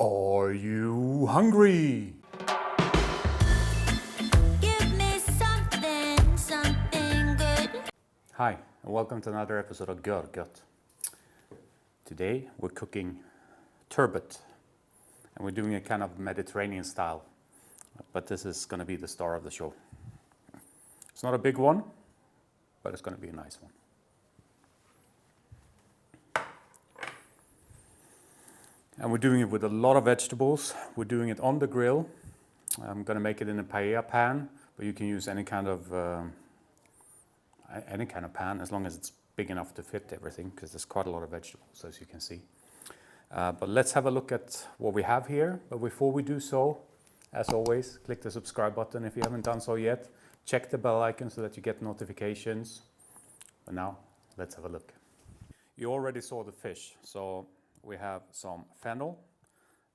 Are you hungry? Give me something good. Hi, and welcome to another episode of Görgött. Today we're cooking turbot, and we're doing a kind of Mediterranean style, but this is going to be the star of the show. It's not a big one, but it's going to be a nice one. And we're doing it with a lot of vegetables. We're doing it on the grill. I'm going to make it in a paella pan, but you can use any kind of pan as long as it's big enough to fit everything, because there's quite a lot of vegetables, as you can see. But let's have a look at what we have here. But before we do so, as always, click the subscribe button if you haven't done so yet. Check the bell icon so that you get notifications. But now, let's have a look. You already saw the fish, so we have some fennel,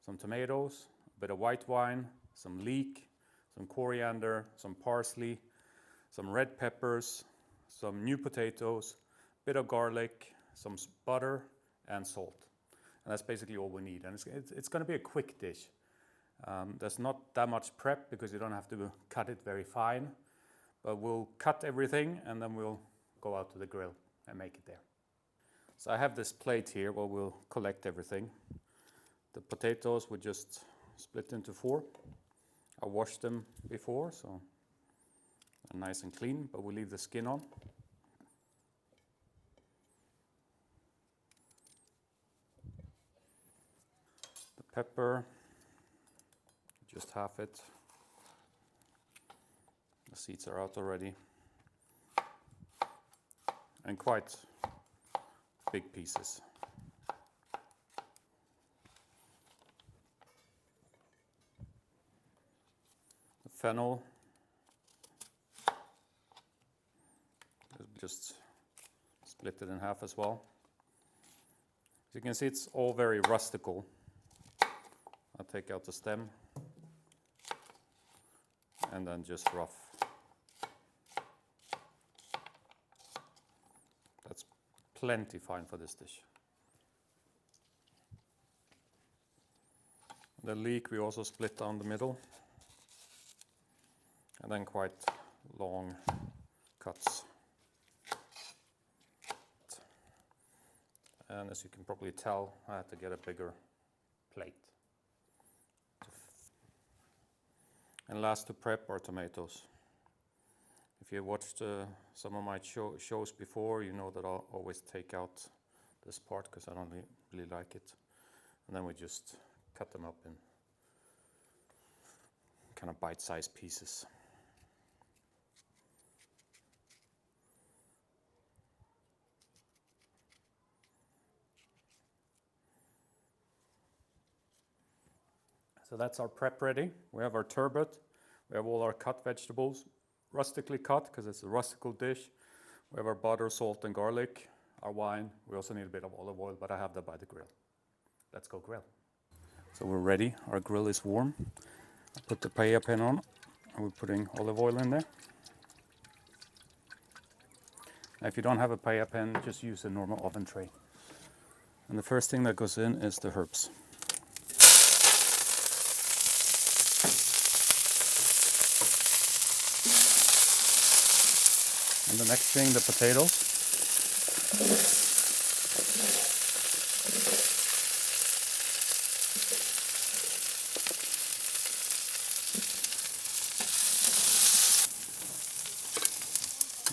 some tomatoes, a bit of white wine, some leek, some coriander, some parsley, some red peppers, some new potatoes, a bit of garlic, some butter and salt. And that's basically all we need. And it's going to be a quick dish. There's not that much prep because you don't have to cut it very fine. But we'll cut everything and then we'll go out to the grill and make it there. So I have this plate here where we'll collect everything. The potatoes we just split into 4. I washed them before, so they're nice and clean, but we'll leave the skin on. The pepper, just half it. The seeds are out already. And quite big pieces. The fennel, just split it in half as well. As you can see, it's all very rustical. I'll take out the stem and then just rough. That's plenty fine for this dish. The leek we also split down the middle, and then quite long cuts. And as you can probably tell, I had to get a bigger plate. And last to prep are tomatoes. If you watched some of my shows before, you know that I'll always take out this part because I don't really like it. And then we just cut them up in kind of bite-sized pieces. So that's our prep ready. We have our turbot. We have all our cut vegetables, rustically cut because it's a rustical dish. We have our butter, salt and garlic, our wine. We also need a bit of olive oil, but I have that by the grill. Let's go grill. So we're ready. Our grill is warm. I put the paella pan on and we're putting olive oil in there. Now, if you don't have a paella pan, just use a normal oven tray. And the first thing that goes in is the herbs. And the next thing, the potatoes.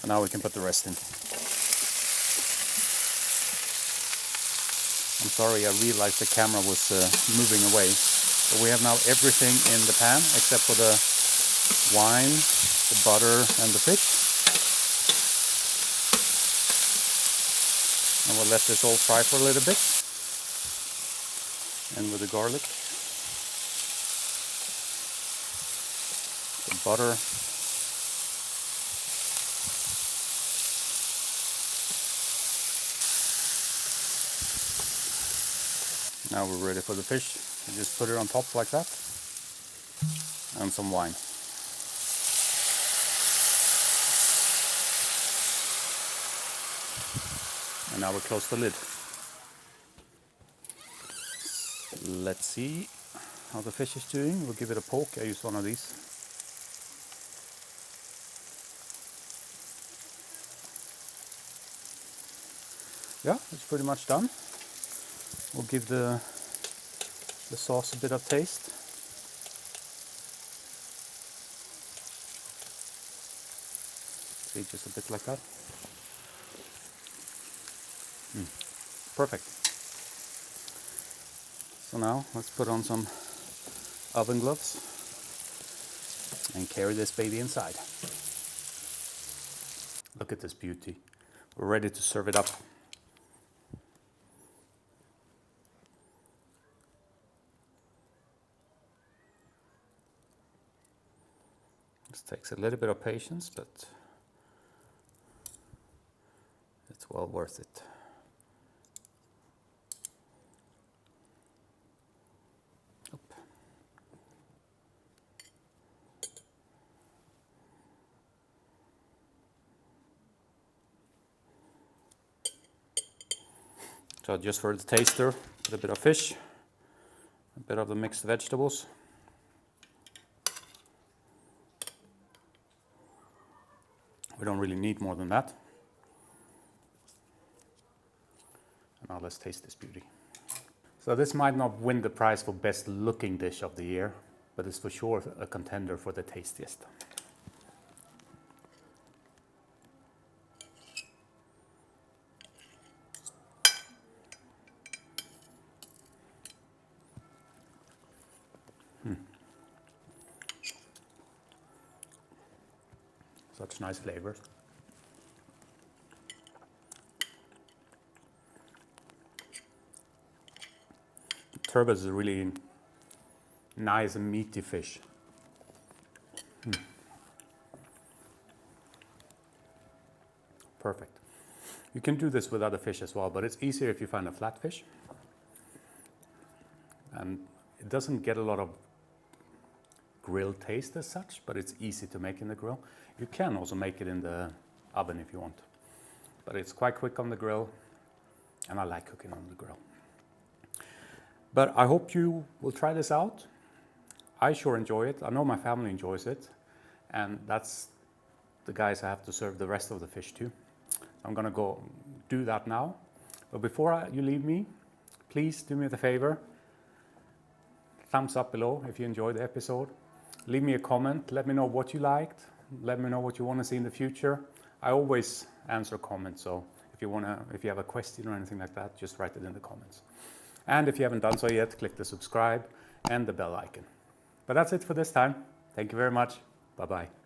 And now we can put the rest in. I'm sorry, I realized the camera was moving away. But we have now everything in the pan except for the wine, the butter and the fish. And we'll let this all fry for a little bit. And with the garlic, the butter, now we're ready for the fish. You just put it on top like that. And some wine. And now we close the lid. Let's see. how the fish is doing. We'll give it a poke. I use one of these. Yeah, it's pretty much done. We'll give the sauce a bit of taste. See, just a bit like that. Perfect. So now let's put on some oven gloves and carry this baby inside. Look at this beauty. We're ready to serve it up. This takes a little bit of patience, but it's well worth it. So just for the taster, put a bit of fish, a bit of the mixed vegetables. We don't really need more than that. And now let's taste this beauty. So this might not win the prize for best looking dish of the year, but it's for sure a contender for the tastiest. Such nice flavors. Turbot is a really nice and meaty fish. Perfect. You can do this with other fish as well, but it's easier if you find a flatfish. And it doesn't get a lot of grilled taste as such, but it's easy to make in the grill. You can also make it in the oven if you want, but it's quite quick on the grill, and I like cooking on the grill. But I hope you will try this out. I sure enjoy it. I know my family enjoys it, and that's the guys I have to serve the rest of the fish to. I'm gonna go do that now. But before you leave me, please do me the favor. Thumbs up below if you enjoyed the episode. Leave me a comment. Let me know what you liked. Let me know what you want to see in the future. I always answer comments, so if you have a question or anything like that, just write it in the comments. And if you haven't done so yet, click the subscribe and the bell icon. But that's it for this time. Thank you very much. Bye-bye.